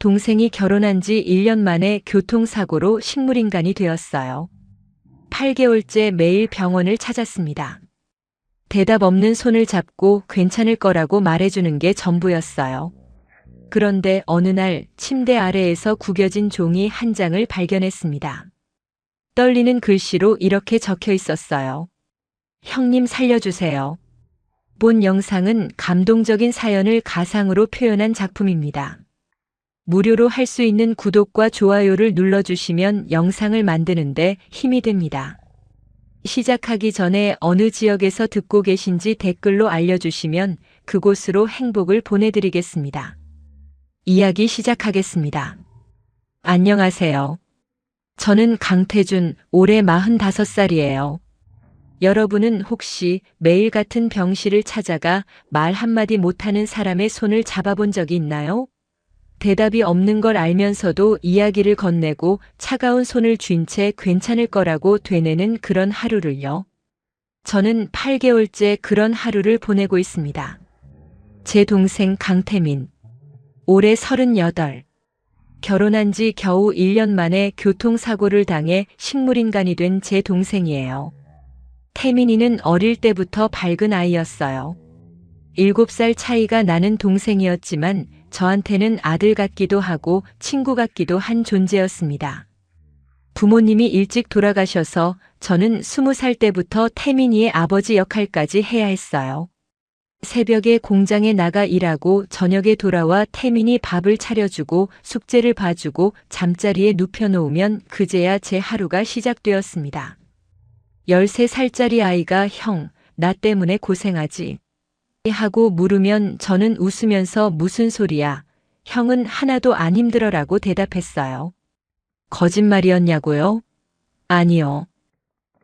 동생이 결혼한 지 1년 만에 교통사고로 식물인간이 되었어요. 8개월째 매일 병원을 찾았습니다. 대답 없는 손을 잡고 괜찮을 거라고 말해주는 게 전부였어요. 그런데 어느 날 침대 아래에서 구겨진 종이 한 장을 발견했습니다. 떨리는 글씨로 이렇게 적혀 있었어요. 형님 살려주세요. 본 영상은 감동적인 사연을 가상으로 표현한 작품입니다. 무료로 할 수 있는 구독과 좋아요를 눌러주시면 영상을 만드는데 힘이 됩니다. 시작하기 전에 어느 지역에서 듣고 계신지 댓글로 알려주시면 그곳으로 행복을 보내드리겠습니다. 이야기 시작하겠습니다. 안녕하세요. 저는 강태준, 올해 45살이에요. 여러분은 혹시 매일 같은 병실을 찾아가 말 한마디 못하는 사람의 손을 잡아본 적이 있나요? 대답이 없는 걸 알면서도 이야기를 건네고 차가운 손을 쥔 채 괜찮을 거라고 되뇌는 그런 하루를요. 저는 8개월째 그런 하루를 보내고 있습니다. 제 동생 강태민. 올해 38. 결혼한 지 겨우 1년 만에 교통사고를 당해 식물인간이 된 제 동생이에요. 태민이는 어릴 때부터 밝은 아이였어요. 7살 차이가 나는 동생이었지만 저한테는 아들 같기도 하고 친구 같기도 한 존재였습니다. 부모님이 일찍 돌아가셔서 저는 20살 때부터 태민이의 아버지 역할까지 해야 했어요. 새벽에 공장에 나가 일하고 저녁에 돌아와 태민이 밥을 차려주고 숙제를 봐주고 잠자리에 눕혀놓으면 그제야 제 하루가 시작되었습니다. 13살짜리 아이가 형, 나 때문에 고생하지? 하고 물으면 저는 웃으면서 무슨 소리야? 형은 하나도 안 힘들어라고 대답했어요. 거짓말이었냐고요? 아니요.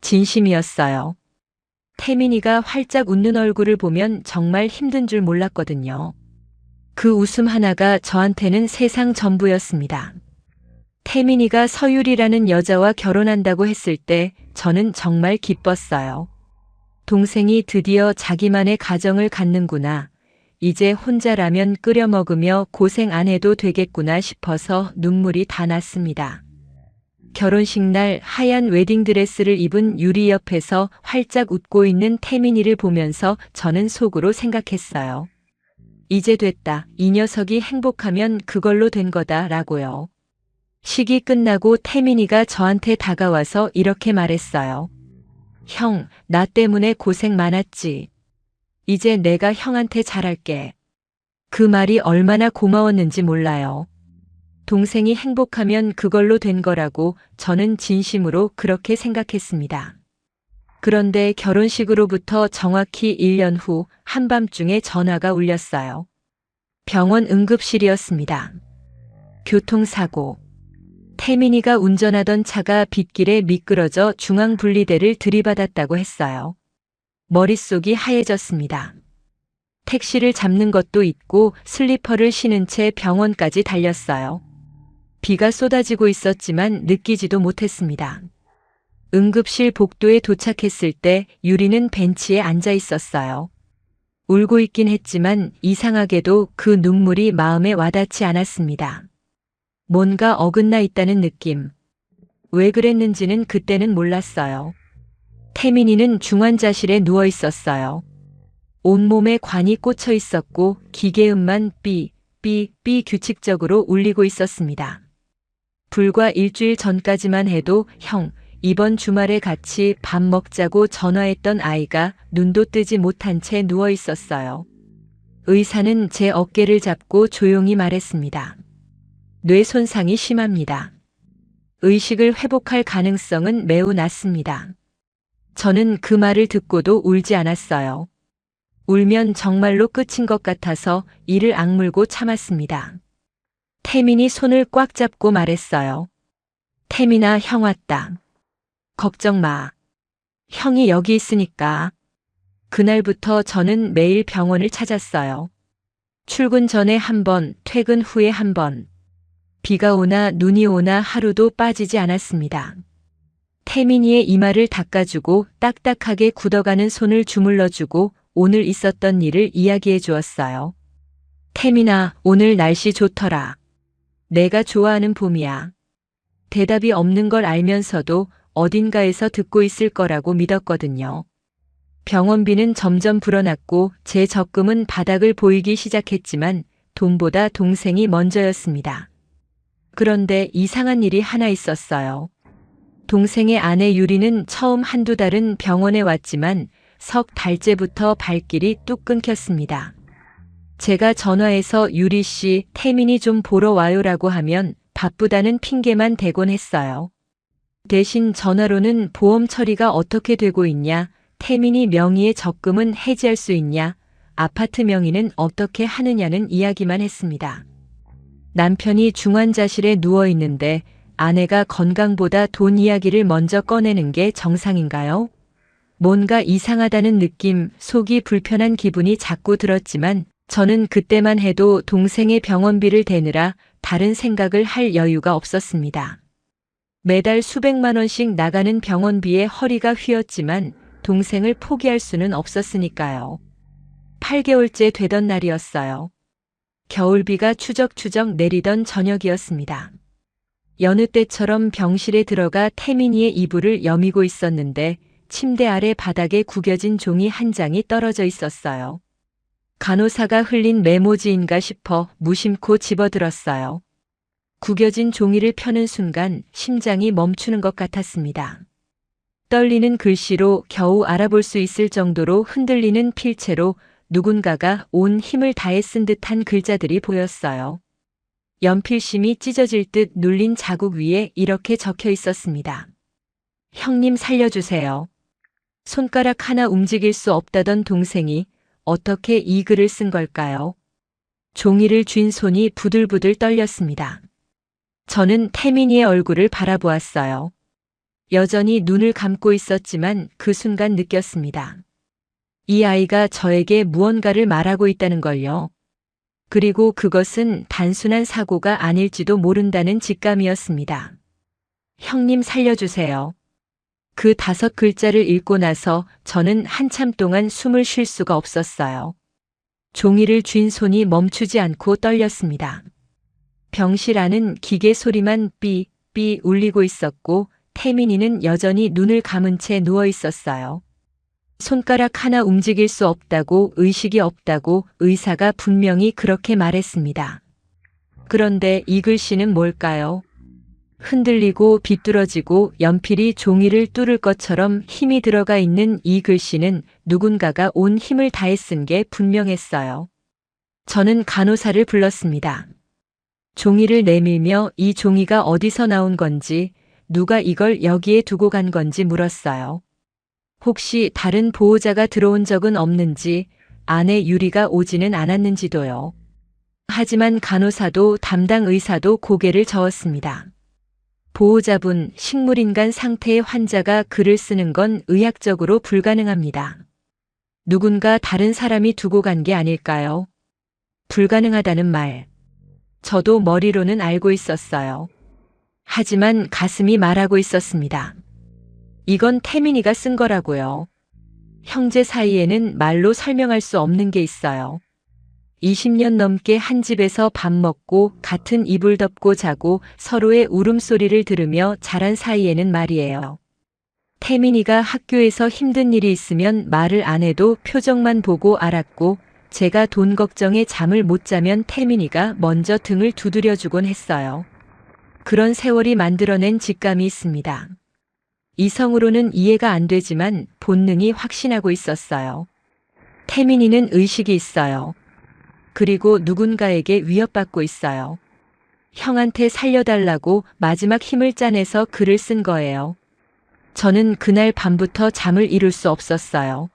진심이었어요. 태민이가 활짝 웃는 얼굴을 보면 정말 힘든 줄 몰랐거든요. 그 웃음 하나가 저한테는 세상 전부였습니다. 태민이가 서율이라는 여자와 결혼한다고 했을 때 저는 정말 기뻤어요. 동생이 드디어 자기만의 가정을 갖는구나. 이제 혼자 라면 끓여 먹으며 고생 안 해도 되겠구나 싶어서 눈물이 다 났습니다. 결혼식 날 하얀 웨딩드레스를 입은 유리 옆에서 활짝 웃고 있는 태민이를 보면서 저는 속으로 생각했어요. 이제 됐다. 이 녀석이 행복하면 그걸로 된 거다라고요. 식이 끝나고 태민이가 저한테 다가와서 이렇게 말했어요. 형, 나 때문에 고생 많았지. 이제 내가 형한테 잘할게. 그 말이 얼마나 고마웠는지 몰라요. 동생이 행복하면 그걸로 된 거라고 저는 진심으로 그렇게 생각했습니다. 그런데 결혼식으로부터 정확히 1년 후 한밤중에 전화가 울렸어요. 병원 응급실이었습니다. 교통사고. 태민이가 운전하던 차가 빗길에 미끄러져 중앙분리대를 들이받았다고 했어요. 머릿속이 하얘졌습니다. 택시를 잡는 것도 잊고 슬리퍼를 신은 채 병원까지 달렸어요. 비가 쏟아지고 있었지만 느끼지도 못했습니다. 응급실 복도에 도착했을 때 유리는 벤치에 앉아 있었어요. 울고 있긴 했지만 이상하게도 그 눈물이 마음에 와닿지 않았습니다. 뭔가 어긋나 있다는 느낌. 왜 그랬는지는 그때는 몰랐어요. 태민이는 중환자실에 누워 있었어요. 온몸에 관이 꽂혀 있었고 기계음만 삐, 삐, 삐 규칙적으로 울리고 있었습니다. 불과 일주일 전까지만 해도 형, 이번 주말에 같이 밥 먹자고 전화했던 아이가 눈도 뜨지 못한 채 누워 있었어요. 의사는 제 어깨를 잡고 조용히 말했습니다. 뇌 손상이 심합니다. 의식을 회복할 가능성은 매우 낮습니다. 저는 그 말을 듣고도 울지 않았어요. 울면 정말로 끝인 것 같아서 이를 악물고 참았습니다. 태민이 손을 꽉 잡고 말했어요. 태민아, 형 왔다. 걱정 마. 형이 여기 있으니까. 그날부터 저는 매일 병원을 찾았어요. 출근 전에 한 번, 퇴근 후에 한 번. 비가 오나 눈이 오나 하루도 빠지지 않았습니다. 태민이의 이마를 닦아주고 딱딱하게 굳어가는 손을 주물러주고 오늘 있었던 일을 이야기해 주었어요. 태민아, 오늘 날씨 좋더라. 내가 좋아하는 봄이야. 대답이 없는 걸 알면서도 어딘가에서 듣고 있을 거라고 믿었거든요. 병원비는 점점 불어났고 제 적금은 바닥을 보이기 시작했지만 돈보다 동생이 먼저였습니다. 그런데 이상한 일이 하나 있었어요. 동생의 아내 유리는 처음 한두 달은 병원에 왔지만 석 달째부터 발길이 뚝 끊겼습니다. 제가 전화해서 유리 씨, 태민이 좀 보러 와요라고 하면 바쁘다는 핑계만 대곤 했어요. 대신 전화로는 보험 처리가 어떻게 되고 있냐, 태민이 명의의 적금은 해지할 수 있냐, 아파트 명의는 어떻게 하느냐는 이야기만 했습니다. 남편이 중환자실에 누워 있는데 아내가 건강보다 돈 이야기를 먼저 꺼내는 게 정상인가요? 뭔가 이상하다는 느낌, 속이 불편한 기분이 자꾸 들었지만 저는 그때만 해도 동생의 병원비를 대느라 다른 생각을 할 여유가 없었습니다. 매달 수백만 원씩 나가는 병원비에 허리가 휘었지만 동생을 포기할 수는 없었으니까요. 8개월째 되던 날이었어요. 겨울비가 추적추적 내리던 저녁이었습니다. 여느 때처럼 병실에 들어가 태민이의 이불을 여미고 있었는데 침대 아래 바닥에 구겨진 종이 한 장이 떨어져 있었어요. 간호사가 흘린 메모지인가 싶어 무심코 집어들었어요. 구겨진 종이를 펴는 순간 심장이 멈추는 것 같았습니다. 떨리는 글씨로 겨우 알아볼 수 있을 정도로 흔들리는 필체로 누군가가 온 힘을 다해 쓴 듯한 글자들이 보였어요. 연필심이 찢어질 듯 눌린 자국 위에 이렇게 적혀 있었습니다. 형님 살려주세요. 손가락 하나 움직일 수 없다던 동생이 어떻게 이 글을 쓴 걸까요? 종이를 쥔 손이 부들부들 떨렸습니다. 저는 태민이의 얼굴을 바라보았어요. 여전히 눈을 감고 있었지만 그 순간 느꼈습니다. 이 아이가 저에게 무언가를 말하고 있다는 걸요. 그리고 그것은 단순한 사고가 아닐지도 모른다는 직감이었습니다. 형님 살려주세요. 그 5글자를 읽고 나서 저는 한참 동안 숨을 쉴 수가 없었어요. 종이를 쥔 손이 멈추지 않고 떨렸습니다. 병실 안은 기계 소리만 삐삐 울리고 있었고 태민이는 여전히 눈을 감은 채 누워 있었어요. 손가락 하나 움직일 수 없다고, 의식이 없다고 의사가 분명히 그렇게 말했습니다. 그런데 이 글씨는 뭘까요? 흔들리고 비뚤어지고 연필이 종이를 뚫을 것처럼 힘이 들어가 있는 이 글씨는 누군가가 온 힘을 다해 쓴 게 분명했어요. 저는 간호사를 불렀습니다. 종이를 내밀며 이 종이가 어디서 나온 건지, 누가 이걸 여기에 두고 간 건지 물었어요. 혹시 다른 보호자가 들어온 적은 없는지, 아내 유리가 오지는 않았는지도요. 하지만 간호사도 담당 의사도 고개를 저었습니다. 보호자분, 식물인간 상태의 환자가 글을 쓰는 건 의학적으로 불가능합니다. 누군가 다른 사람이 두고 간 게 아닐까요? 불가능하다는 말. 저도 머리로는 알고 있었어요. 하지만 가슴이 말하고 있었습니다. 이건 태민이가 쓴 거라고요. 형제 사이에는 말로 설명할 수 없는 게 있어요. 20년 넘게 한 집에서 밥 먹고 같은 이불 덮고 자고 서로의 울음소리를 들으며 자란 사이에는 말이에요. 태민이가 학교에서 힘든 일이 있으면 말을 안 해도 표정만 보고 알았고, 제가 돈 걱정에 잠을 못 자면 태민이가 먼저 등을 두드려주곤 했어요. 그런 세월이 만들어낸 직감이 있습니다. 이성으로는 이해가 안 되지만 본능이 확신하고 있었어요. 태민이는 의식이 있어요. 그리고 누군가에게 위협받고 있어요. 형한테 살려달라고 마지막 힘을 짜내서 글을 쓴 거예요. 저는 그날 밤부터 잠을 이룰 수 없었어요.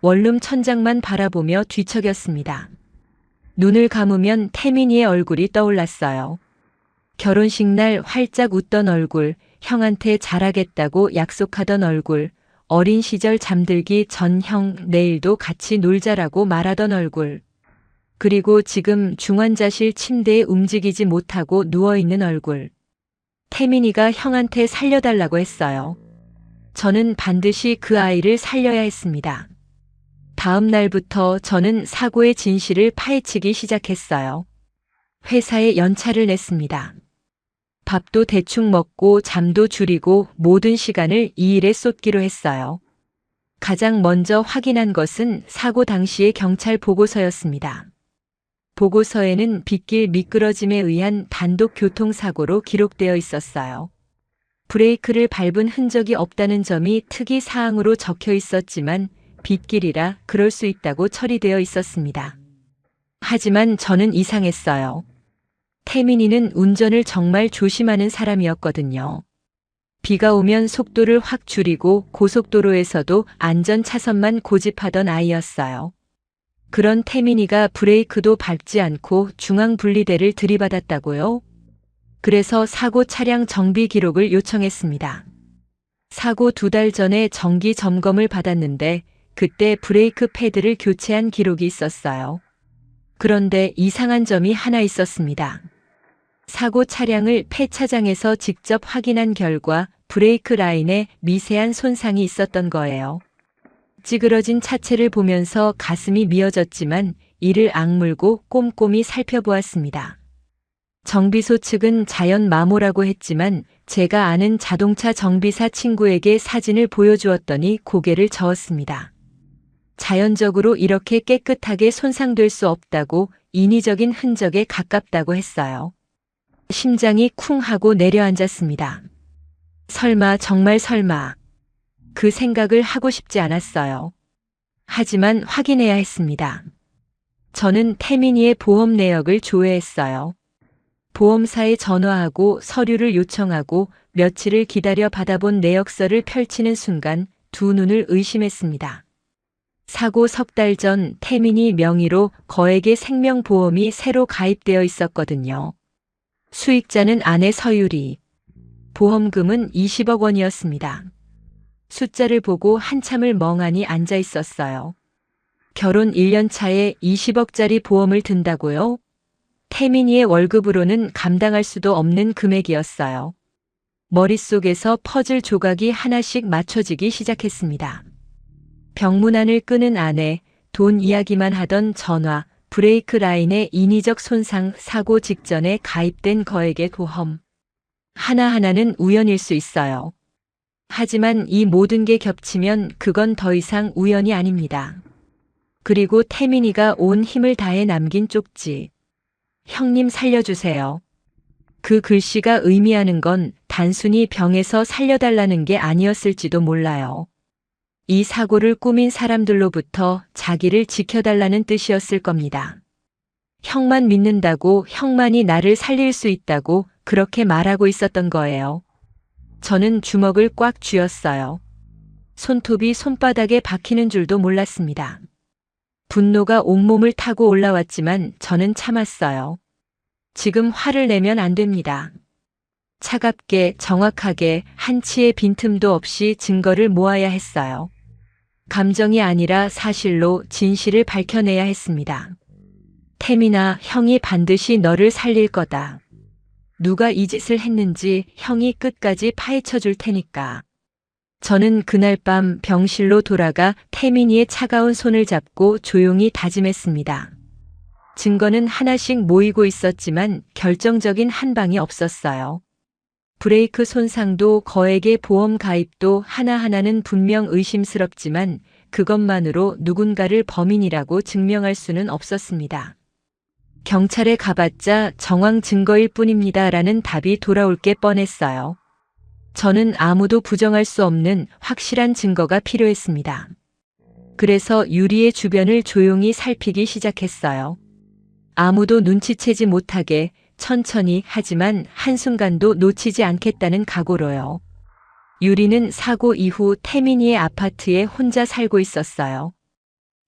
원룸 천장만 바라보며 뒤척였습니다. 눈을 감으면 태민이의 얼굴이 떠올랐어요. 결혼식 날 활짝 웃던 얼굴, 형한테 잘하겠다고 약속하던 얼굴, 어린 시절 잠들기 전 형 내일도 같이 놀자라고 말하던 얼굴. 그리고 지금 중환자실 침대에 움직이지 못하고 누워있는 얼굴. 태민이가 형한테 살려달라고 했어요. 저는 반드시 그 아이를 살려야 했습니다. 다음 날부터 저는 사고의 진실을 파헤치기 시작했어요. 회사에 연차를 냈습니다. 밥도 대충 먹고 잠도 줄이고 모든 시간을 이 일에 쏟기로 했어요. 가장 먼저 확인한 것은 사고 당시의 경찰 보고서였습니다. 보고서에는 빗길 미끄러짐에 의한 단독 교통사고로 기록되어 있었어요. 브레이크를 밟은 흔적이 없다는 점이 특이 사항으로 적혀 있었지만 빗길이라 그럴 수 있다고 처리되어 있었습니다. 하지만 저는 이상했어요. 태민이는 운전을 정말 조심하는 사람이었거든요. 비가 오면 속도를 확 줄이고 고속도로에서도 안전 차선만 고집하던 아이였어요. 그런 태민이가 브레이크도 밟지 않고 중앙분리대를 들이받았다고요? 그래서 사고 차량 정비 기록을 요청했습니다. 사고 2달 전에 정기 점검을 받았는데 그때 브레이크 패드를 교체한 기록이 있었어요. 그런데 이상한 점이 하나 있었습니다. 사고 차량을 폐차장에서 직접 확인한 결과 브레이크 라인에 미세한 손상이 있었던 거예요. 찌그러진 차체를 보면서 가슴이 미어졌지만 이를 악물고 꼼꼼히 살펴보았습니다. 정비소 측은 자연 마모라고 했지만 제가 아는 자동차 정비사 친구에게 사진을 보여주었더니 고개를 저었습니다. 자연적으로 이렇게 깨끗하게 손상될 수 없다고 인위적인 흔적에 가깝다고 했어요. 심장이 쿵 하고 내려앉았습니다. 설마 정말 설마. 그 생각을 하고 싶지 않았어요. 하지만 확인해야 했습니다. 저는 태민이의 보험 내역을 조회했어요. 보험사에 전화하고 서류를 요청하고 며칠을 기다려 받아본 내역서를 펼치는 순간 두 눈을 의심했습니다. 사고 3달 전 태민이 명의로 거액의 생명보험이 새로 가입되어 있었거든요. 수익자는 아내 서유리. 보험금은 20억 원이었습니다. 숫자를 보고 한참을 멍하니 앉아 있었어요. 결혼 1년 차에 20억짜리 보험을 든다고요? 태민이의 월급으로는 감당할 수도 없는 금액이었어요. 머릿속에서 퍼즐 조각이 하나씩 맞춰지기 시작했습니다. 병문안을 끄는 아내, 돈 이야기만 하던 전화, 브레이크 라인의 인위적 손상, 사고 직전에 가입된 거액의 보험. 하나하나는 우연일 수 있어요. 하지만 이 모든 게 겹치면 그건 더 이상 우연이 아닙니다. 그리고 태민이가 온 힘을 다해 남긴 쪽지. 형님 살려주세요. 그 글씨가 의미하는 건 단순히 병에서 살려달라는 게 아니었을지도 몰라요. 이 사고를 꾸민 사람들로부터 자기를 지켜달라는 뜻이었을 겁니다. 형만 믿는다고, 형만이 나를 살릴 수 있다고 그렇게 말하고 있었던 거예요. 저는 주먹을 꽉 쥐었어요. 손톱이 손바닥에 박히는 줄도 몰랐습니다. 분노가 온몸을 타고 올라왔지만 저는 참았어요. 지금 화를 내면 안 됩니다. 차갑게, 정확하게, 한치의 빈틈도 없이 증거를 모아야 했어요. 감정이 아니라 사실로 진실을 밝혀내야 했습니다. 태민아, 형이 반드시 너를 살릴 거다. 누가 이 짓을 했는지 형이 끝까지 파헤쳐 줄 테니까. 저는 그날 밤 병실로 돌아가 태민이의 차가운 손을 잡고 조용히 다짐했습니다. 증거는 하나씩 모이고 있었지만 결정적인 한 방이 없었어요. 브레이크 손상도 거액의 보험 가입도 하나하나는 분명 의심스럽지만 그것만으로 누군가를 범인이라고 증명할 수는 없었습니다. 경찰에 가봤자 정황 증거일 뿐입니다라는 답이 돌아올 게 뻔했어요. 저는 아무도 부정할 수 없는 확실한 증거가 필요했습니다. 그래서 유리의 주변을 조용히 살피기 시작했어요. 아무도 눈치채지 못하게 천천히 하지만 한순간도 놓치지 않겠다는 각오로요. 유리는 사고 이후 태민이의 아파트에 혼자 살고 있었어요.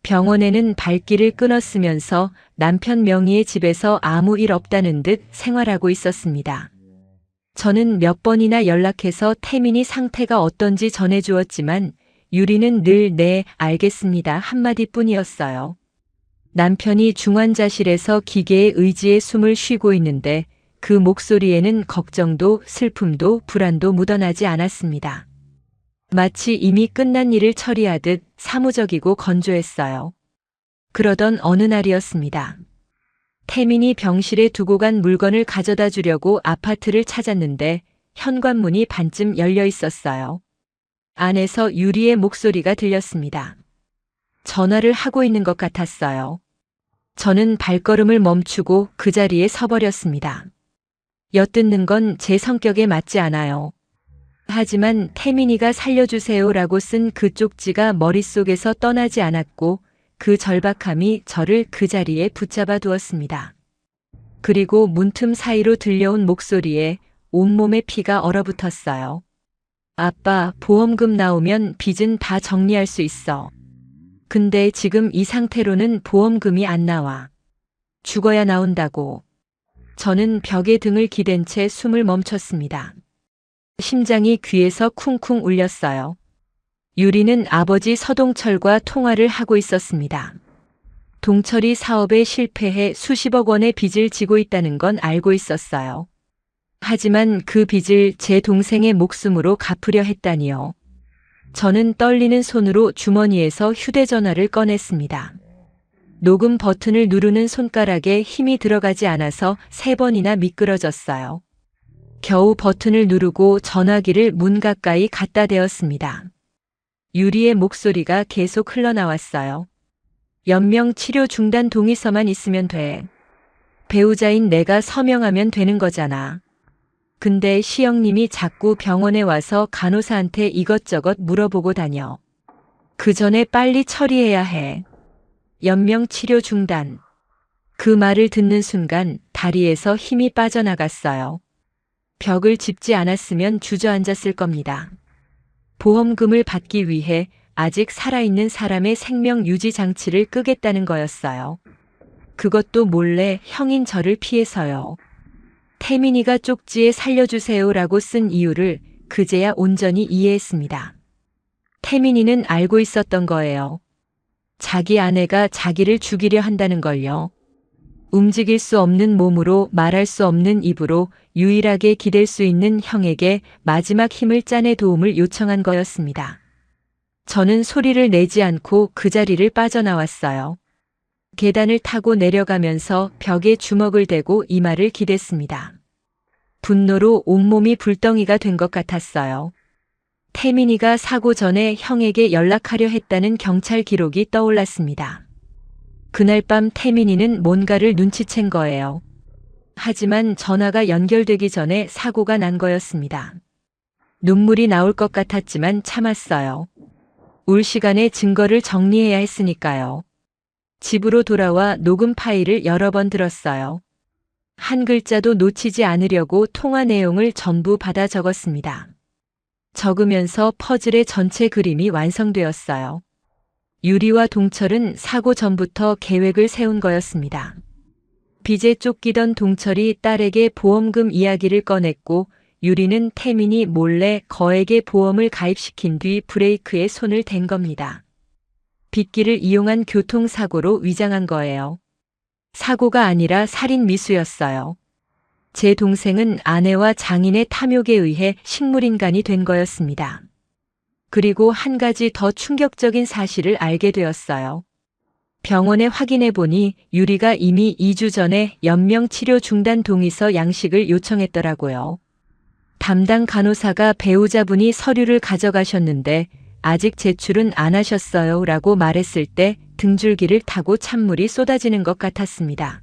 병원에는 발길을 끊었으면서 남편 명의의 집에서 아무 일 없다는 듯 생활하고 있었습니다. 저는 몇 번이나 연락해서 태민이 상태가 어떤지 전해주었지만 유리는 늘 네, 알겠습니다 한마디뿐이었어요. 남편이 중환자실에서 기계의 의지에 숨을 쉬고 있는데 그 목소리에는 걱정도 슬픔도 불안도 묻어나지 않았습니다. 마치 이미 끝난 일을 처리하듯 사무적이고 건조했어요. 그러던 어느 날이었습니다. 태민이 병실에 두고 간 물건을 가져다 주려고 아파트를 찾았는데 현관문이 반쯤 열려 있었어요. 안에서 유리의 목소리가 들렸습니다. 전화를 하고 있는 것 같았어요. 저는 발걸음을 멈추고 그 자리에 서버렸습니다. 엿듣는 건 제 성격에 맞지 않아요. 하지만 태민이가 살려주세요라고 쓴 그 쪽지가 머릿속에서 떠나지 않았고 그 절박함이 저를 그 자리에 붙잡아 두었습니다. 그리고 문틈 사이로 들려온 목소리에 온몸에 피가 얼어붙었어요. 아빠, 보험금 나오면 빚은 다 정리할 수 있어. 근데 지금 이 상태로는 보험금이 안 나와. 죽어야 나온다고. 저는 벽에 등을 기댄 채 숨을 멈췄습니다. 심장이 귀에서 쿵쿵 울렸어요. 유리는 아버지 서동철과 통화를 하고 있었습니다. 동철이 사업에 실패해 수십억 원의 빚을 지고 있다는 건 알고 있었어요. 하지만 그 빚을 제 동생의 목숨으로 갚으려 했다니요. 저는 떨리는 손으로 주머니에서 휴대전화를 꺼냈습니다. 녹음 버튼을 누르는 손가락에 힘이 들어가지 않아서 3번이나 미끄러졌어요. 겨우 버튼을 누르고 전화기를 문 가까이 갖다 대었습니다. 유리의 목소리가 계속 흘러나왔어요. 연명 치료 중단 동의서만 있으면 돼. 배우자인 내가 서명하면 되는 거잖아. 근데 시영님이 자꾸 병원에 와서 간호사한테 이것저것 물어보고 다녀. 그 전에 빨리 처리해야 해. 연명 치료 중단. 그 말을 듣는 순간 다리에서 힘이 빠져나갔어요. 벽을 짚지 않았으면 주저앉았을 겁니다. 보험금을 받기 위해 아직 살아있는 사람의 생명 유지 장치를 끄겠다는 거였어요. 그것도 몰래 형인 저를 피해서요. 태민이가 쪽지에 살려주세요라고 쓴 이유를 그제야 온전히 이해했습니다. 태민이는 알고 있었던 거예요. 자기 아내가 자기를 죽이려 한다는 걸요. 움직일 수 없는 몸으로 말할 수 없는 입으로 유일하게 기댈 수 있는 형에게 마지막 힘을 짜내 도움을 요청한 거였습니다. 저는 소리를 내지 않고 그 자리를 빠져나왔어요. 계단을 타고 내려가면서 벽에 주먹을 대고 이마를 기댔습니다. 분노로 온몸이 불덩이가 된 것 같았어요. 태민이가 사고 전에 형에게 연락하려 했다는 경찰 기록이 떠올랐습니다. 그날 밤 태민이는 뭔가를 눈치챈 거예요. 하지만 전화가 연결되기 전에 사고가 난 거였습니다. 눈물이 나올 것 같았지만 참았어요. 울 시간에 증거를 정리해야 했으니까요. 집으로 돌아와 녹음 파일을 여러 번 들었어요. 한 글자도 놓치지 않으려고 통화 내용을 전부 받아 적었습니다. 적으면서 퍼즐의 전체 그림이 완성되었어요. 유리와 동철은 사고 전부터 계획을 세운 거였습니다. 빚에 쫓기던 동철이 딸에게 보험금 이야기를 꺼냈고 유리는 태민이 몰래 거액의 보험을 가입시킨 뒤 브레이크에 손을 댄 겁니다. 빚기를 이용한 교통사고로 위장한 거예요. 사고가 아니라 살인 미수였어요. 제 동생은 아내와 장인의 탐욕에 의해 식물인간이 된 거였습니다. 그리고 한 가지 더 충격적인 사실을 알게 되었어요. 병원에 확인해 보니 유리가 이미 2주 전에 연명 치료 중단 동의서 양식을 요청했더라고요. 담당 간호사가 배우자분이 서류를 가져가셨는데 아직 제출은 안 하셨어요 라고 말했을 때 등줄기를 타고 찬물이 쏟아지는 것 같았습니다.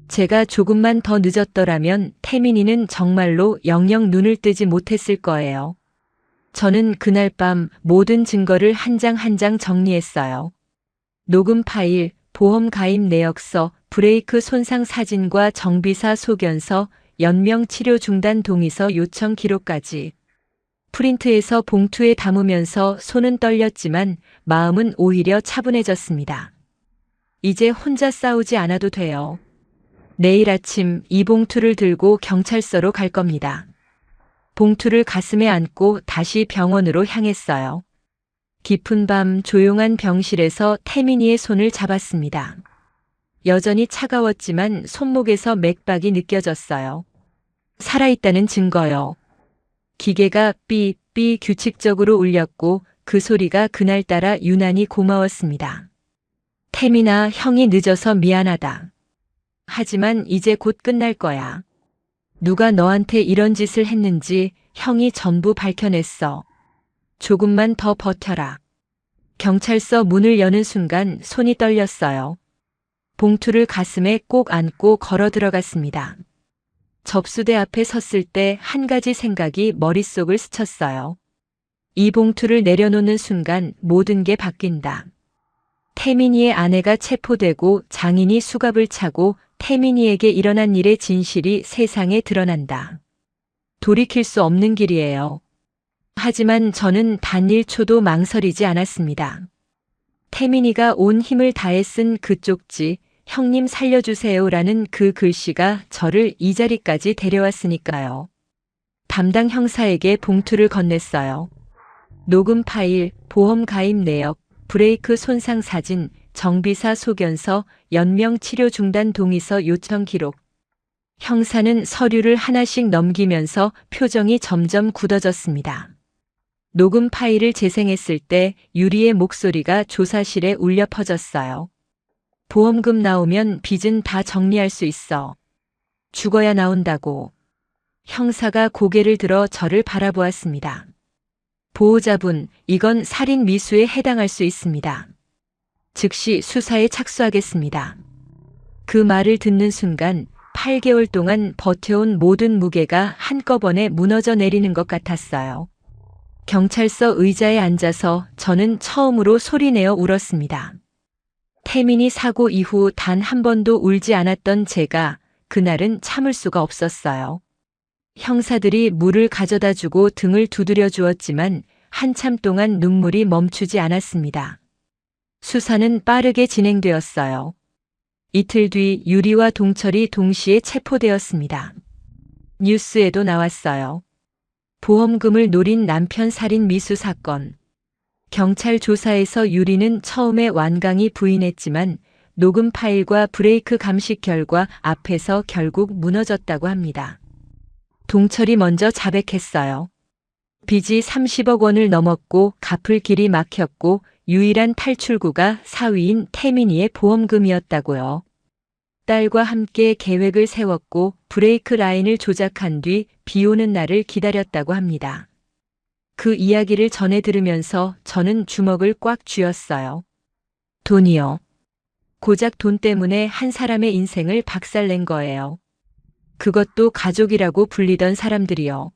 제가 조금만 더 늦었더라면 태민이는 정말로 영영 눈을 뜨지 못했을 거예요. 저는 그날 밤 모든 증거를 한 장 한 장 정리했어요. 녹음 파일, 보험 가입 내역서, 브레이크 손상 사진과 정비사 소견서, 연명 치료 중단 동의서 요청 기록까지. 프린트해서 봉투에 담으면서 손은 떨렸지만 마음은 오히려 차분해졌습니다. 이제 혼자 싸우지 않아도 돼요. 내일 아침 이 봉투를 들고 경찰서로 갈 겁니다. 봉투를 가슴에 안고 다시 병원으로 향했어요. 깊은 밤 조용한 병실에서 태민이의 손을 잡았습니다. 여전히 차가웠지만 손목에서 맥박이 느껴졌어요. 살아있다는 증거요. 기계가 삐삐 규칙적으로 울렸고 그 소리가 그날따라 유난히 고마웠습니다. 태민아, 형이 늦어서 미안하다. 하지만 이제 곧 끝날 거야. 누가 너한테 이런 짓을 했는지 형이 전부 밝혀냈어. 조금만 더 버텨라. 경찰서 문을 여는 순간 손이 떨렸어요. 봉투를 가슴에 꼭 안고 걸어 들어갔습니다. 접수대 앞에 섰을 때 한 가지 생각이 머릿속을 스쳤어요. 이 봉투를 내려놓는 순간 모든 게 바뀐다. 태민이의 아내가 체포되고 장인이 수갑을 차고 태민이에게 일어난 일의 진실이 세상에 드러난다. 돌이킬 수 없는 길이에요. 하지만 저는 단 1초도 망설이지 않았습니다. 태민이가 온 힘을 다해 쓴 그 쪽지, 형님 살려주세요라는 그 글씨가 저를 이 자리까지 데려왔으니까요. 담당 형사에게 봉투를 건넸어요. 녹음 파일, 보험 가입 내역, 브레이크 손상 사진, 정비사 소견서, 연명 치료 중단 동의서 요청 기록. 형사는 서류를 하나씩 넘기면서 표정이 점점 굳어졌습니다. 녹음 파일을 재생했을 때 유리의 목소리가 조사실에 울려 퍼졌어요. 보험금 나오면 빚은 다 정리할 수 있어. 죽어야 나온다고. 형사가 고개를 들어 저를 바라보았습니다. 보호자분, 이건 살인 미수에 해당할 수 있습니다. 즉시 수사에 착수하겠습니다. 그 말을 듣는 순간 8개월 동안 버텨온 모든 무게가 한꺼번에 무너져 내리는 것 같았어요. 경찰서 의자에 앉아서 저는 처음으로 소리내어 울었습니다. 태민이 사고 이후 단 한 번도 울지 않았던 제가 그날은 참을 수가 없었어요. 형사들이 물을 가져다 주고 등을 두드려 주었지만 한참 동안 눈물이 멈추지 않았습니다. 수사는 빠르게 진행되었어요. 이틀 뒤 유리와 동철이 동시에 체포되었습니다. 뉴스에도 나왔어요. 보험금을 노린 남편 살인 미수 사건. 경찰 조사에서 유리는 처음에 완강히 부인했지만 녹음 파일과 브레이크 감식 결과 앞에서 결국 무너졌다고 합니다. 동철이 먼저 자백했어요. 빚이 30억 원을 넘었고 갚을 길이 막혔고 유일한 탈출구가 사위인 태민이의 보험금이었다고요. 딸과 함께 계획을 세웠고 브레이크 라인을 조작한 뒤 비 오는 날을 기다렸다고 합니다. 그 이야기를 전해 들으면서 저는 주먹을 꽉 쥐었어요. 돈이요. 고작 돈 때문에 한 사람의 인생을 박살낸 거예요. 그것도 가족이라고 불리던 사람들이요.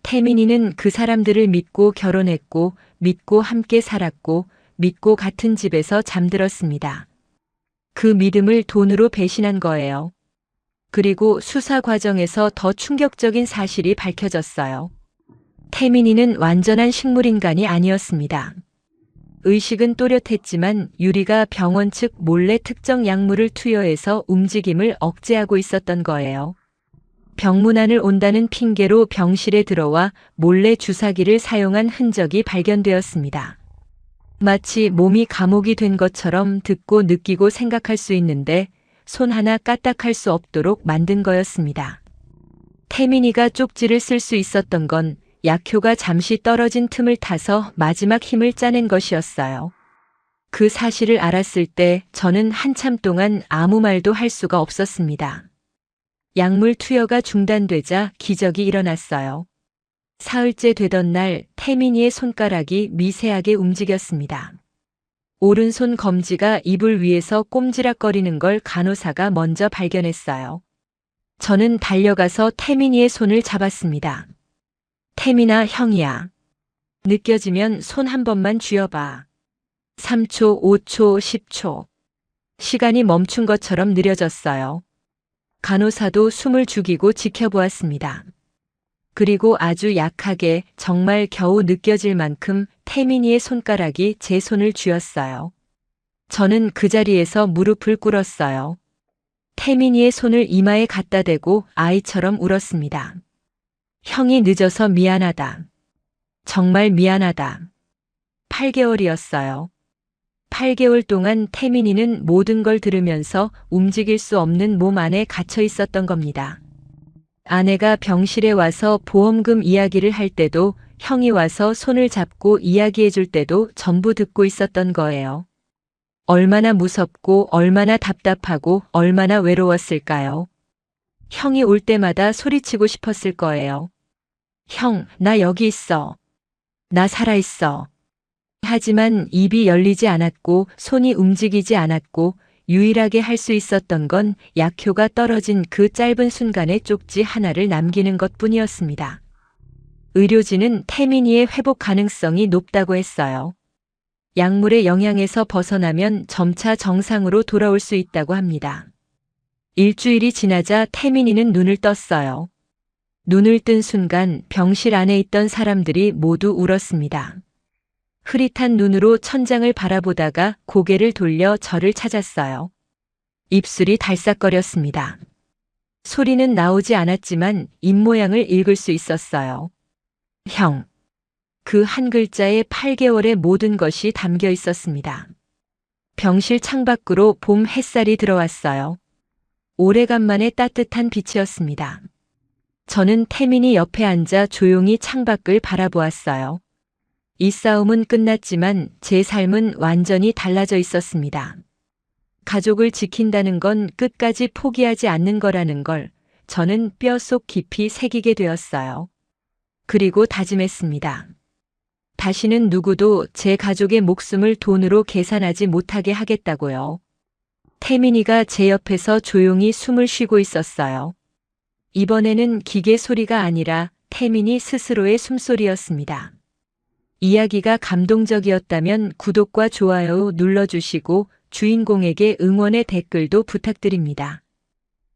태민이는 그 사람들을 믿고 결혼했고, 믿고 함께 살았고, 믿고 같은 집에서 잠들었습니다. 그 믿음을 돈으로 배신한 거예요. 그리고 수사 과정에서 더 충격적인 사실이 밝혀졌어요. 태민이는 완전한 식물인간이 아니었습니다. 의식은 또렷했지만 유리가 병원 측 몰래 특정 약물을 투여해서 움직임을 억제하고 있었던 거예요. 병문안을 온다는 핑계로 병실에 들어와 몰래 주사기를 사용한 흔적이 발견되었습니다. 마치 몸이 감옥이 된 것처럼 듣고 느끼고 생각할 수 있는데 손 하나 까딱할 수 없도록 만든 거였습니다. 태민이가 쪽지를 쓸 수 있었던 건 약효가 잠시 떨어진 틈을 타서 마지막 힘을 짜낸 것이었어요. 그 사실을 알았을 때 저는 한참 동안 아무 말도 할 수가 없었습니다. 약물 투여가 중단되자 기적이 일어났어요. 사흘째 되던 날 태민이의 손가락이 미세하게 움직였습니다. 오른손 검지가 이불 위에서 꼼지락거리는 걸 간호사가 먼저 발견했어요. 저는 달려가서 태민이의 손을 잡았습니다. 태민아, 형이야. 느껴지면 손 한 번만 쥐어봐. 3초, 5초, 10초. 시간이 멈춘 것처럼 느려졌어요. 간호사도 숨을 죽이고 지켜보았습니다. 그리고 아주 약하게 정말 겨우 느껴질 만큼 태민이의 손가락이 제 손을 쥐었어요. 저는 그 자리에서 무릎을 꿇었어요. 태민이의 손을 이마에 갖다 대고 아이처럼 울었습니다. 형이 늦어서 미안하다. 정말 미안하다. 8개월이었어요. 8개월 동안 태민이는 모든 걸 들으면서 움직일 수 없는 몸 안에 갇혀 있었던 겁니다. 아내가 병실에 와서 보험금 이야기를 할 때도 형이 와서 손을 잡고 이야기해 줄 때도 전부 듣고 있었던 거예요. 얼마나 무섭고 얼마나 답답하고 얼마나 외로웠을까요? 형이 올 때마다 소리치고 싶었을 거예요. 형, 나 여기 있어. 나 살아있어. 하지만 입이 열리지 않았고 손이 움직이지 않았고 유일하게 할 수 있었던 건 약효가 떨어진 그 짧은 순간의 쪽지 하나를 남기는 것뿐이었습니다. 의료진은 태민이의 회복 가능성이 높다고 했어요. 약물의 영향에서 벗어나면 점차 정상으로 돌아올 수 있다고 합니다. 일주일이 지나자 태민이는 눈을 떴어요. 눈을 뜬 순간 병실 안에 있던 사람들이 모두 울었습니다. 흐릿한 눈으로 천장을 바라보다가 고개를 돌려 저를 찾았어요. 입술이 달싹거렸습니다. 소리는 나오지 않았지만 입모양을 읽을 수 있었어요. 형. 그 한 글자에 8개월의 모든 것이 담겨 있었습니다. 병실 창밖으로 봄 햇살이 들어왔어요. 오래간만에 따뜻한 빛이었습니다. 저는 태민이 옆에 앉아 조용히 창밖을 바라보았어요. 이 싸움은 끝났지만 제 삶은 완전히 달라져 있었습니다. 가족을 지킨다는 건 끝까지 포기하지 않는 거라는 걸 저는 뼛속 깊이 새기게 되었어요. 그리고 다짐했습니다. 다시는 누구도 제 가족의 목숨을 돈으로 계산하지 못하게 하겠다고요. 태민이가 제 옆에서 조용히 숨을 쉬고 있었어요. 이번에는 기계 소리가 아니라 태민이 스스로의 숨소리였습니다. 이야기가 감동적이었다면 구독과 좋아요 눌러주시고 주인공에게 응원의 댓글도 부탁드립니다.